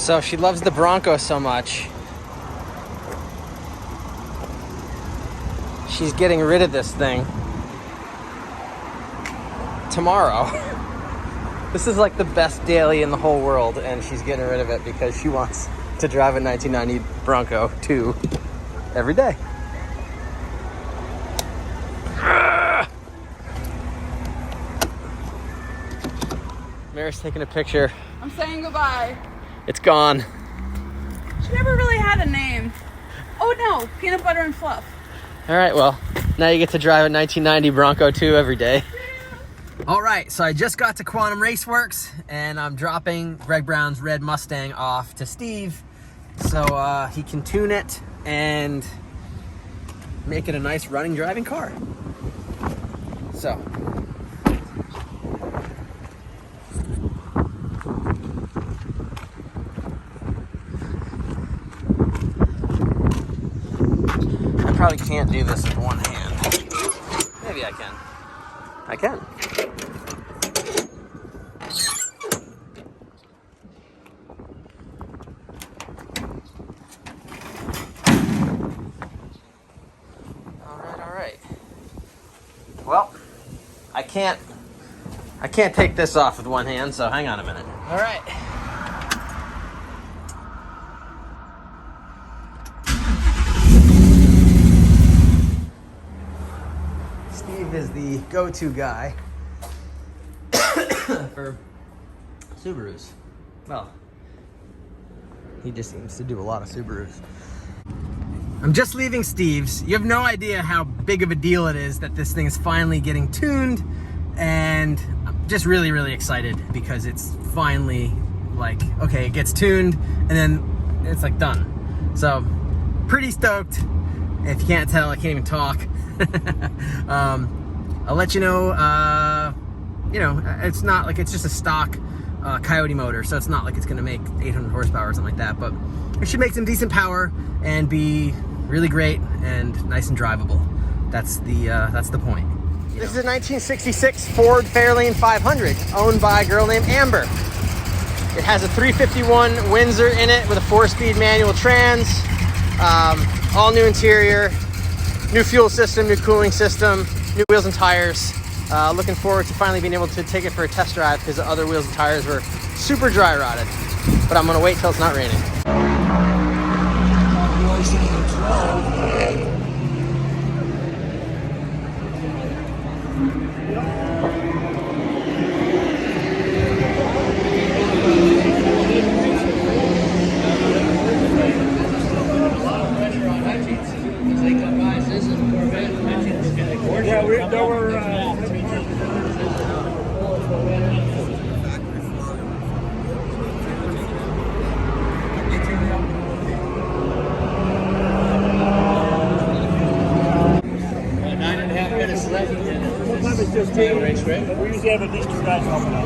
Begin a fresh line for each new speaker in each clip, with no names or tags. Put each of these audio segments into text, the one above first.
So she loves the Bronco so much, she's getting rid of this thing tomorrow. This is like the best daily in the whole world, and she's getting rid of it because she wants to drive a 1990 Bronco II every day. Mary's taking a picture.
I'm saying goodbye.
It's gone.
She never really had a name. Oh no, Peanut Butter and Fluff.
All right, well, now you get to drive a 1990 Bronco II every day. All right, so I just got to Quantum Raceworks, and I'm dropping Greg Brown's red Mustang off to Steve so he can tune it and make it a nice running, driving car. So. I probably can't do this with one hand. Maybe I can. I can. All right. Well, I can't take this off with one hand, so hang on a minute. All right. Steve is the go-to guy for Subarus. Well, he just seems to do a lot of Subarus. I'm just leaving Steve's. You have no idea how big of a deal it is that this thing is finally getting tuned, and I'm just really, really excited because it's finally like, okay, it gets tuned and then it's like done. So pretty stoked. If you can't tell, I can't even talk. I'll let you know, it's not like, it's just a stock Coyote motor, so it's not like it's gonna make 800 horsepower or something like that, but it should make some decent power and be really great and nice and drivable. That's the point. This is a 1966 Ford Fairlane 500 owned by a girl named Amber. It has a 351 Windsor in it with a 4-speed manual trans, all new interior, new fuel system, new cooling system, new wheels and tires. Looking forward to finally being able to take it for a test drive because the other wheels and tires were super dry rotted. But I'm gonna wait till it's not raining.
We usually have at least 2 guys helping out.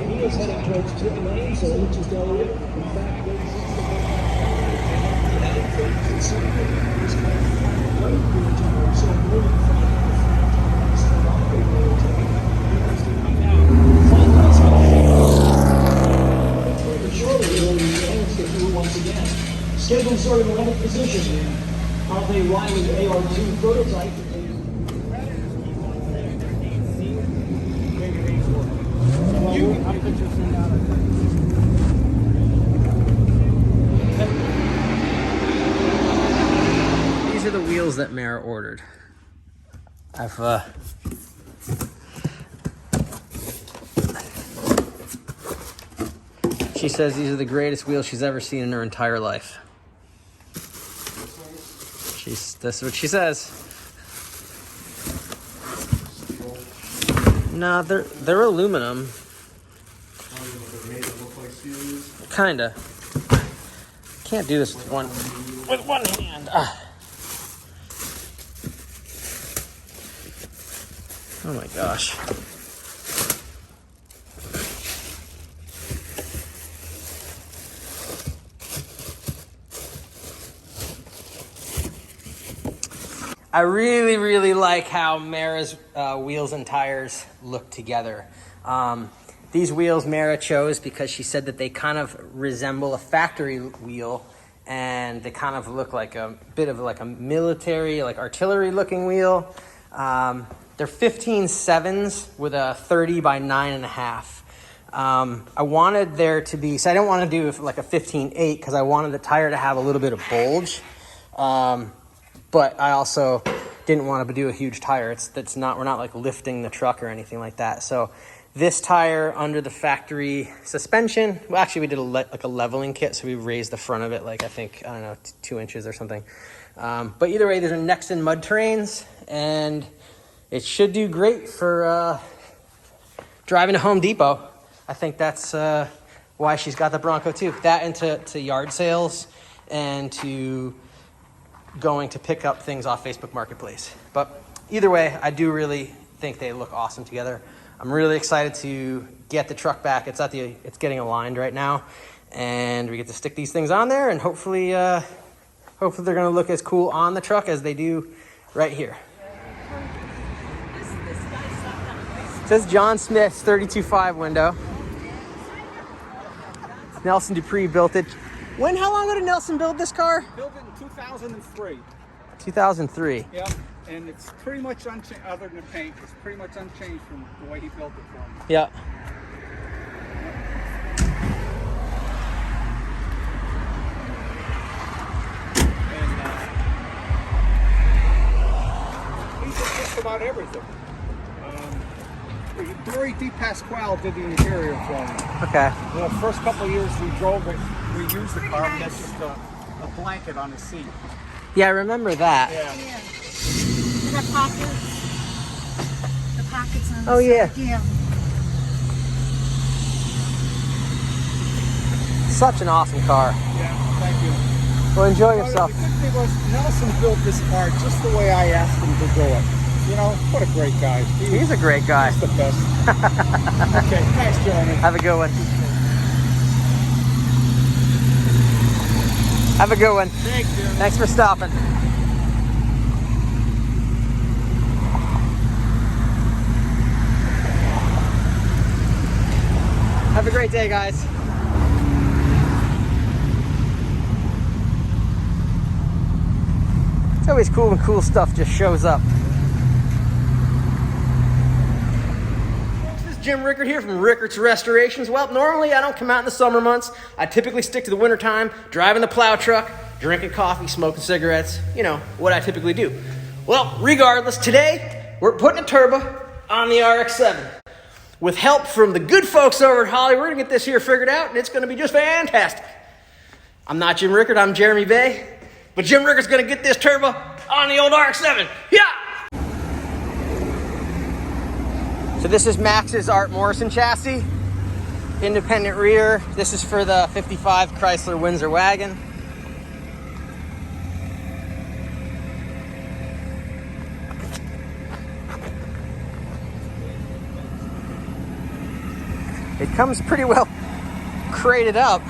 He is heading towards Twin Lane, so let's just go in. Once again, scheduled sort of 11th position. Harvey Wiley AR2 prototype.
These are the wheels that Mara ordered. She says these are the greatest wheels she's ever seen in her entire life. That's what she says. Nah, they're aluminum. Kinda. Can't do this with one hand. Oh my gosh. I really, really like how Mara's wheels and tires look together. These wheels Mara chose because she said that they kind of resemble a factory wheel, and they kind of look like a bit of like a military, like artillery looking wheel. They're 15.7s with a 30 by 9.5. I wanted there to be, so I don't want to do like a 15.8 because I wanted the tire to have a little bit of bulge. But I also didn't want to do a huge tire. We're not like lifting the truck or anything like that. So this tire under the factory suspension, well, actually we did like a leveling kit. So we raised the front of it, like I don't know, 2 inches or something. But either way, these are Nexen mud terrains, and it should do great for driving to Home Depot. I think that's why she's got the Bronco II. That into yard sales and to going to pick up things off Facebook Marketplace. But either way, I do really think they look awesome together. I'm really excited to get the truck back. It's getting aligned right now, and we get to stick these things on there, and hopefully they're gonna look as cool on the truck as they do right here. It says John Smith's 32.5 window. Nelson Dupree built it. How long ago did Nelson build this car?
Built it in 2003.
2003.
Yeah, and it's pretty much unchanged, other than the paint, it's pretty much unchanged from the way he built it for me.
Yeah.
And he did just about everything. Dory D. Pasquale did the interior for me.
Okay.
The first couple of years we drove it, we used the car, and that's just a blanket on the seat.
Yeah, I remember that.
Yeah.
The pockets. The pockets on the
Oh, yeah.
side. Yeah.
Such an awesome car.
Yeah, thank you.
Well, enjoy yourself.
The good thing was Nelson built this car just the way I asked him to do it. You know, what a great guy.
He's a great guy.
He's the best. Okay, thanks, Jeremy.
Have a good one. Have a good one.
Thanks, Jeremy.
Thanks for stopping. Have a great day, guys. It's always cool when cool stuff just shows up. This is Jim Rickard here from Rickard's Restorations. Well, normally I don't come out in the summer months. I typically stick to the winter time, driving the plow truck, drinking coffee, smoking cigarettes. You know, what I typically do. Well, regardless, today we're putting a turbo on the RX-7. With help from the good folks over at Holly, we're going to get this here figured out, and it's going to be just fantastic. I'm not Jim Rickard, I'm Jeremy Bay. But Jim Rickard's going to get this turbo on the old RX-7. Yeah! So this is Max's Art Morrison chassis. Independent rear. This is for the 55 Chrysler Windsor wagon. It comes pretty well crated up.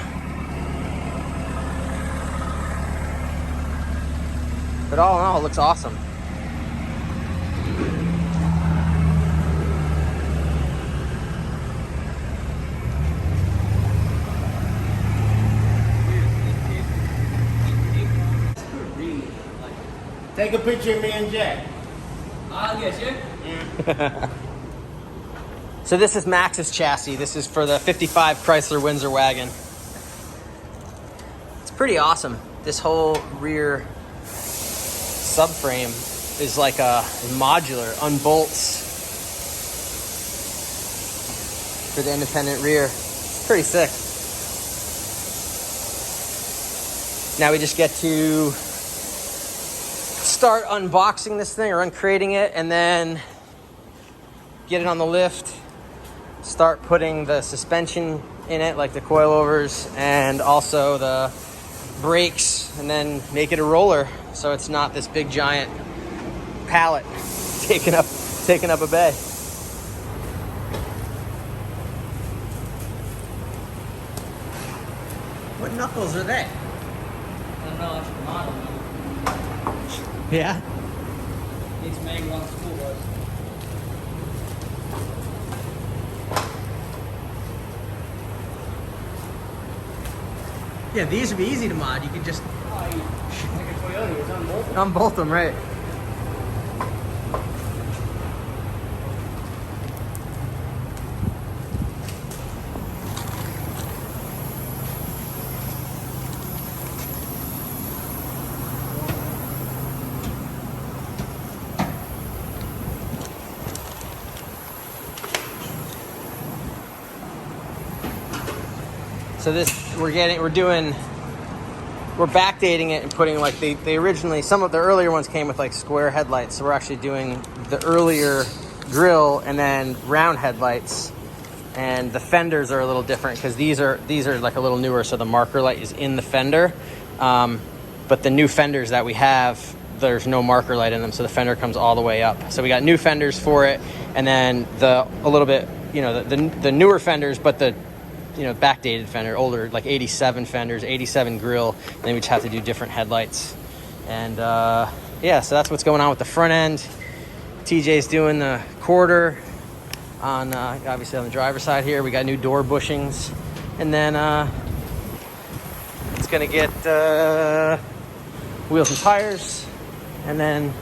But all in all, it looks awesome.
Take a picture of me and Jack.
I'll get you.
So this is Max's chassis. This is for the 55 Chrysler Windsor wagon. It's pretty awesome. This whole rear subframe is like a modular, unbolts for the independent rear. It's pretty sick. Now we just get to start unboxing this thing or uncrating it, and then get it on the lift, start putting the suspension in it, like the coilovers and also the brakes, and then make it a roller so it's not this big giant pallet taking up a bay. What knuckles are they?
I don't know, I should model them.
Yeah.
It's Meg on school bus.
Yeah, these would be easy to mod. You could just
Like a Toyota, it's on both.
unbolt them, right? So this, we're backdating it and putting like, they originally, some of the earlier ones came with like square headlights. So we're actually doing the earlier grill and then round headlights. And the fenders are a little different because these are like a little newer. So the marker light is in the fender. But the new fenders that we have, there's no marker light in them. So the fender comes all the way up. So we got new fenders for it. And then a little bit, the newer fenders, but the, backdated fender, older, like 87 fenders, 87 grill. And then we just have to do different headlights. And yeah, so that's what's going on with the front end. TJ's doing the quarter on, obviously on the driver's side here. We got new door bushings. And then it's gonna get wheels and tires. And then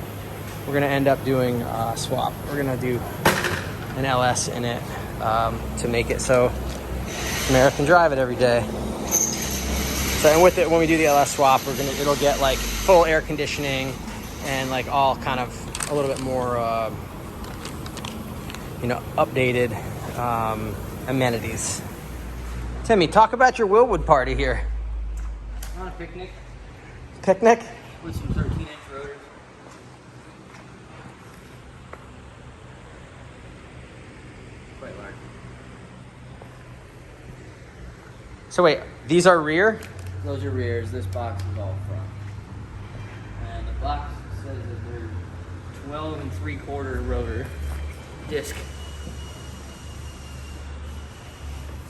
we're gonna end up doing a swap. We're gonna do an LS in it to make it so American drive it every day. So, and with it, when we do the LS swap, it'll get like full air conditioning and like all kind of a little bit more, updated amenities. Timmy, talk about your Willwood party here.
On a picnic
Picnic?
with some 13-inch rotors. Quite large.
So wait, these are rear?
Those are rears. This box is all front. And the box says that they're 12 3/4 rotor disc.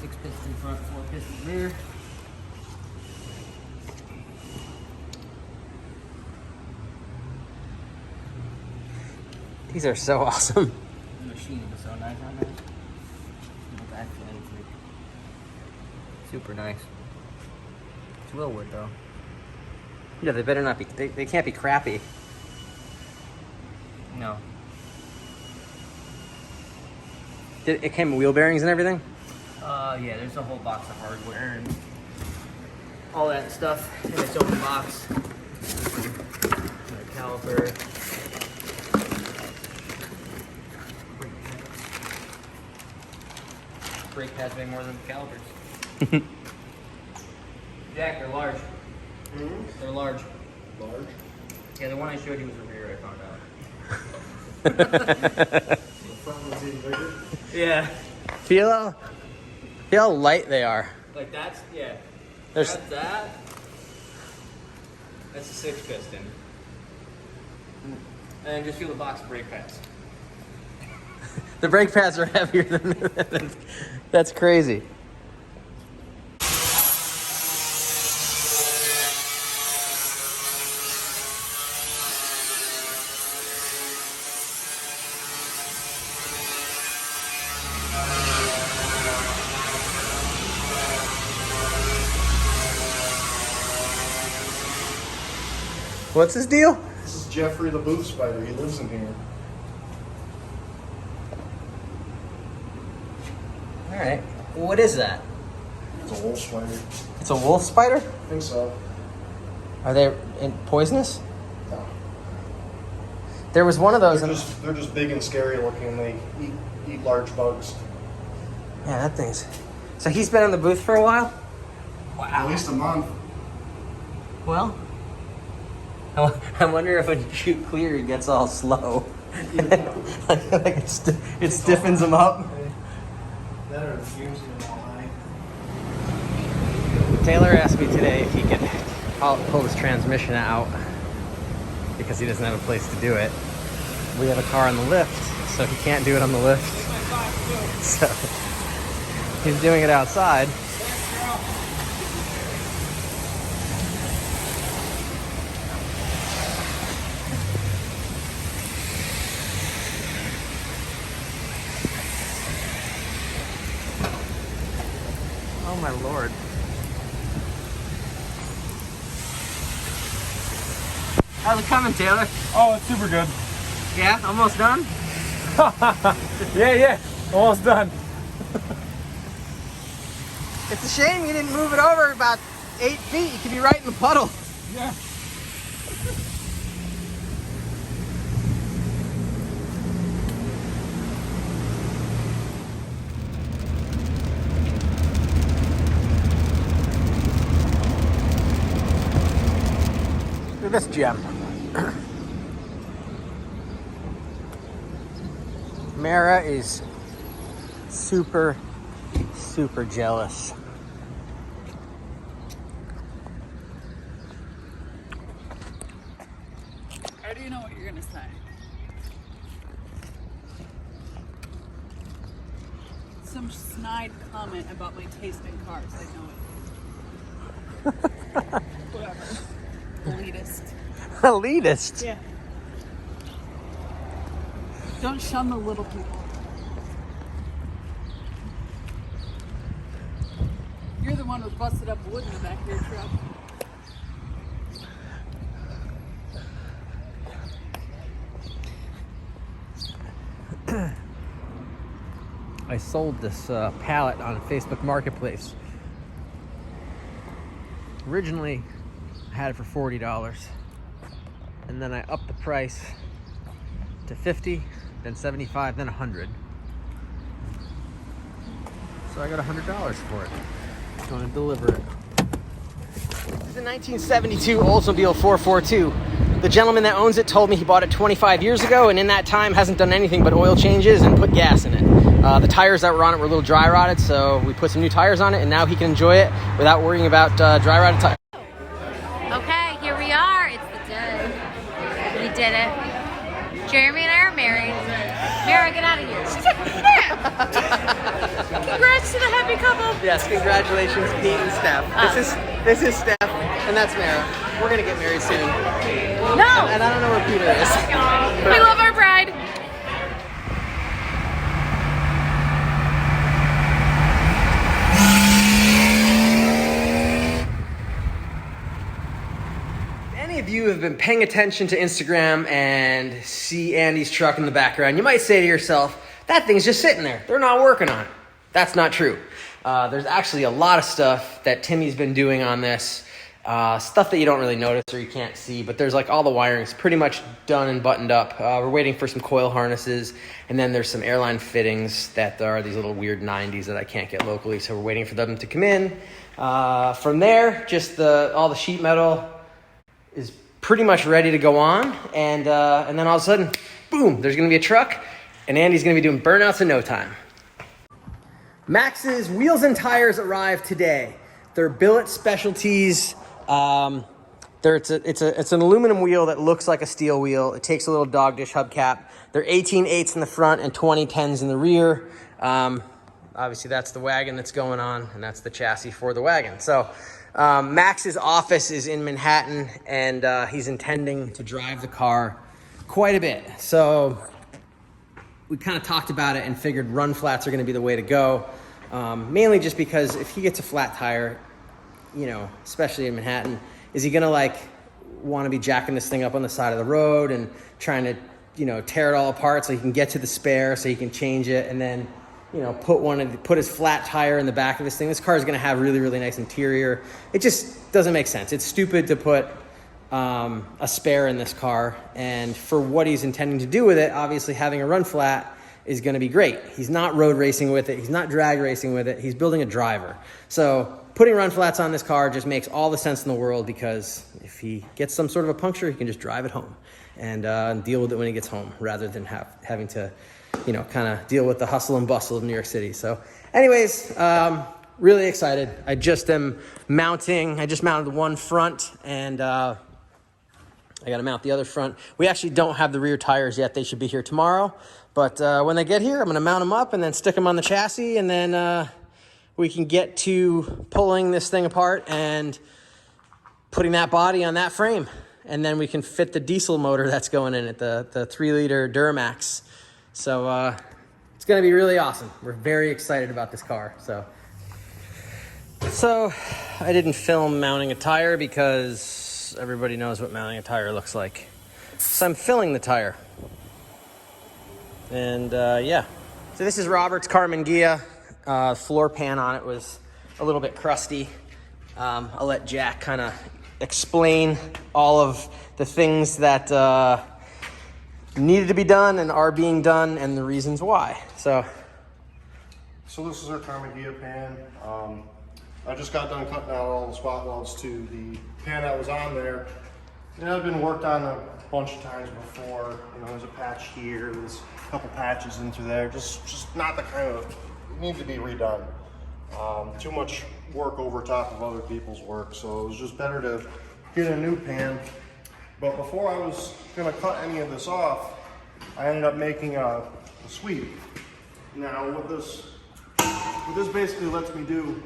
6 piston front, 4 piston rear.
These are so awesome.
The machine was so nice on that. The back flame's like super nice. It's Willwood though.
Yeah, they better not be, they can't be crappy.
No.
It came with wheel bearings and everything?
Yeah, there's a whole box of hardware and all that stuff in its own box. And a caliper. Brake pads weigh more than the calipers. Jack, they're large. They're large.
Large?
Yeah, the one I showed you was a rear, I found out.
The front one's even bigger?
Yeah.
Feel how light they are.
Like that's, yeah.
There's-
That's that. That's a 6 piston. And just feel the box brake pads.
The brake pads are heavier than that's crazy. What's his deal?
This is Jeffrey the booth spider. He lives in here.
All right. What is that?
It's a wolf spider.
It's a wolf spider?
I think so.
Are they poisonous?
No.
There was one of those.
They're just big and scary looking. They eat large bugs.
Yeah, that thing's. So he's been in the booth for a while?
At least a month.
Well, I wonder if when you shoot clear, he gets all slow. Like it stiffens him up.
That or the fumes in all night.
Taylor asked me today if he could pull his transmission out because he doesn't have a place to do it. We have a car on the lift, so he can't do it on the lift. So he's doing it outside. my lord. How's it coming, Taylor?
Oh, it's super good.
Yeah, almost done?
Yeah, almost done.
It's a shame you didn't move it over about 8 feet. You could be right in the puddle.
Yeah.
Look at this gem. Mara is super jealous.
I do know what you're gonna say. Some snide comment about my taste in cars. I know it. Whatever. Elitist.
Elitist?
Yeah. Don't shun the little people. You're the one with busted up wood in the back of your truck.
I sold this pallet on Facebook Marketplace. Originally, I had it for $40, and then I upped the price to $50, then $75, then $100. So I got $100 for it. I'm going to deliver it. This is a 1972 Oldsmobile 442. The gentleman that owns it told me he bought it 25 years ago, and in that time hasn't done anything but oil changes and put gas in it. The tires that were on it were a little dry rotted, so we put some new tires on it, and now he can enjoy it without worrying about dry rotted tires.
Okay, here we are. It's the day. We did it. Jeremy and I are married. Mara, get out of here. Congrats to the happy couple.
Yes, congratulations, Pete and Steph. This is Steph, and that's Mara. We're gonna get married soon.
No!
And I don't know where Peter is.
We love our bride.
Any of you have been paying attention to Instagram and see Andy's truck in the background, you might say to yourself, that thing's just sitting there. They're not working on it. That's not true. There's actually a lot of stuff that Timmy's been doing on this. Stuff that you don't really notice or you can't see, but there's like all the wiring's pretty much done and buttoned up. We're waiting for some coil harnesses, and then there's some airline fittings that are these little weird 90s that I can't get locally, so we're waiting for them to come in. From there, just all the sheet metal is pretty much ready to go on, and then all of a sudden, boom, there's gonna be a truck, and Andy's gonna be doing burnouts in no time. Max's wheels and tires arrived today. They're billet specialties. It's an aluminum wheel that looks like a steel wheel. It takes a little dog dish hubcap. They're 18/8s in the front and 20/10s in the rear. Obviously, that's the wagon that's going on, and that's the chassis for the wagon. So Max's office is in Manhattan, and he's intending to drive the car quite a bit. So we kind of talked about it and figured run flats are going to be the way to go. Mainly just because if he gets a flat tire, you know, especially in Manhattan, is he going to like want to be jacking this thing up on the side of the road and trying to, you know, tear it all apart so he can get to the spare so he can change it and then, you know, put his flat tire in the back of this thing. This car is going to have really, really nice interior. It just doesn't make sense. It's stupid to put a spare in this car, and for what he's intending to do with it, obviously having a run flat is going to be great. He's not road racing with it. He's not drag racing with it. He's building a driver. So putting run flats on this car just makes all the sense in the world, because if he gets some sort of a puncture, he can just drive it home and deal with it when he gets home, rather than having to, you know, kind of deal with the hustle and bustle of New York City. So anyways, really excited. I just mounted one front, and I got to mount the other front. We actually don't have the rear tires yet. They should be here tomorrow. But when they get here, I'm going to mount them up and then stick them on the chassis, and then we can get to pulling this thing apart and putting that body on that frame. And then we can fit the diesel motor that's going in it, the 3-liter Duramax. So it's going to be really awesome. We're very excited about this car. So So I didn't film mounting a tire because everybody knows what mounting a tire looks like. So I'm filling the tire. And yeah. So this is Robert's Carmen Ghia. Floor pan on it was a little bit crusty. I'll let Jack kind of explain all of the things that needed to be done and are being done and the reasons why. So
this is our Carmen Ghia pan. I just got done cutting out all the spot welds to the pan that was on there. It had been worked on a bunch of times before. You know, there's a patch here, there's a couple patches into there. Just not the kind of, it needs to be redone. Too much work over top of other people's work, so it was just better to get a new pan. But before I was gonna cut any of this off, I ended up making a sweep. Now what this basically lets me do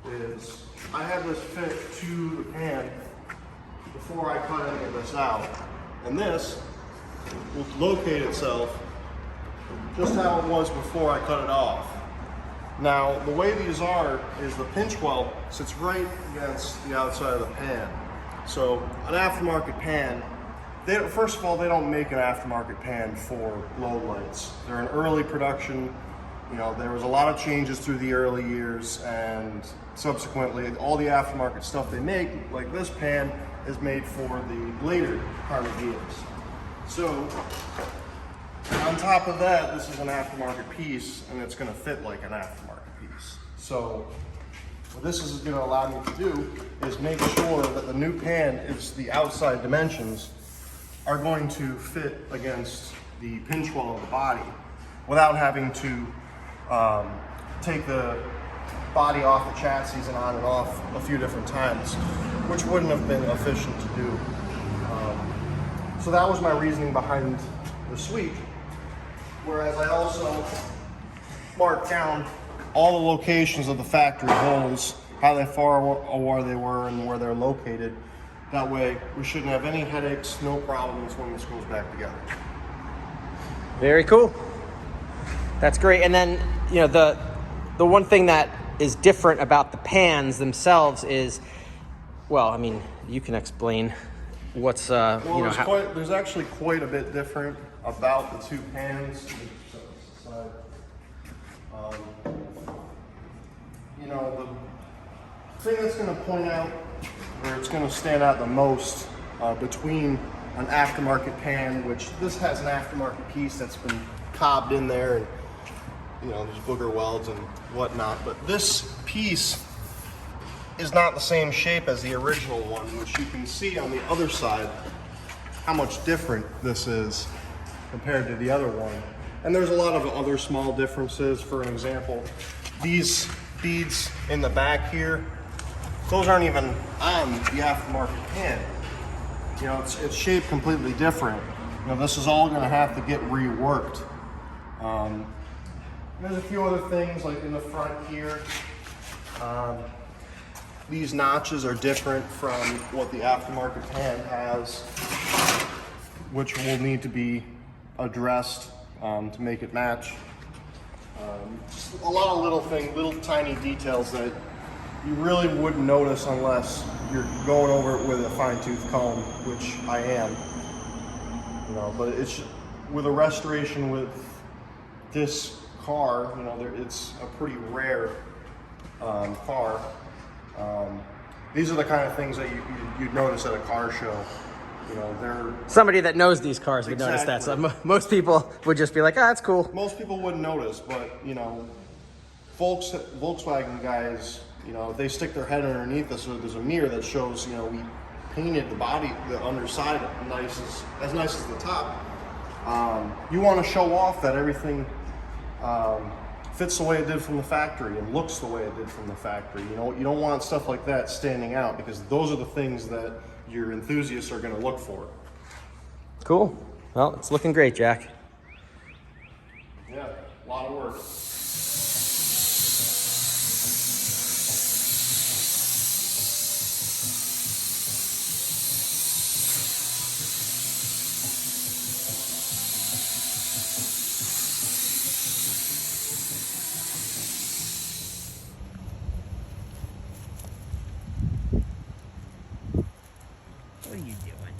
is I have this fit to the pan before I cut any of this out. And this will locate itself just how it was before I cut it off. Now, the way these are is the pinch weld sits right against the outside of the pan. So an aftermarket pan, first of all, they don't make an aftermarket pan for low lights. They're an early production. You know, there was a lot of changes through the early years, and subsequently all the aftermarket stuff they make, like this pan, is made for the later Carmen Ghias. So on top of that, this is an aftermarket piece, and it's going to fit like an aftermarket piece. So what this is going to allow me to do is make sure that the new pan, is the outside dimensions, are going to fit against the pinch weld of the body without having to take the body off the chassis and on and off a few different times, which wouldn't have been efficient to do. So that was my reasoning behind the sweep. Whereas I also marked down all the locations of the factory holes, how far away they were and where they're located. That way we shouldn't have any headaches, no problems when this goes back together.
very cool. That's great. And then, you know, the one thing that is different about the pans themselves is, well, I mean, you can explain what's,
Well,
you know,
there's actually quite a bit different about the two pans. You know, the thing that's going to point out, or it's going to stand out the most between an aftermarket pan, which this has an aftermarket piece that's been cobbed in there, and you know, there's booger welds and whatnot, but this piece is not the same shape as the original one, which you can see on the other side how much different this is compared to the other one. And there's a lot of other small differences. For an example, these beads in the back here, those aren't even on the aftermarket pan. You know, it's shaped completely different. You know, this is all going to have to get reworked. There's a few other things like in the front here. These notches are different from what the aftermarket pan has, which will need to be addressed to make it match. Just a lot of little things, little tiny details that you really wouldn't notice unless you're going over it with a fine-tooth comb, which I am. You know, but it's with a restoration with this car, you know, it's a pretty rare car. These are the kind of things that you'd notice at a car show. You know, they're
somebody that knows these cars would notice that. So most people would just be like, "Ah, that's cool."
Most people wouldn't notice, but you know, Volkswagen guys, you know, they stick their head underneath us. So there's a mirror that shows, you know, we painted the body, the underside, as nice as the top. You want to show off that everything fits the way it did from the factory and looks the way it did from the factory. You know, you don't want stuff like that standing out, because those are the things that your enthusiasts are going to look for.
Cool. Well, it's looking great, Jack.
Yeah, a lot of work.
What are you doing?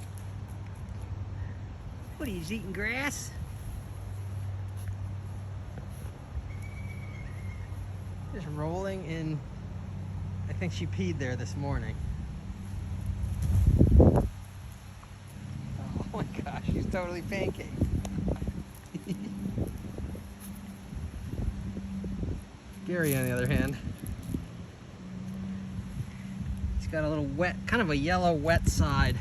What are you eating grass? Just rolling in. I think she peed there this morning. Oh my gosh, she's totally pancaked. Gary, on the other hand, he's got a little wet, kind of a yellow wet side.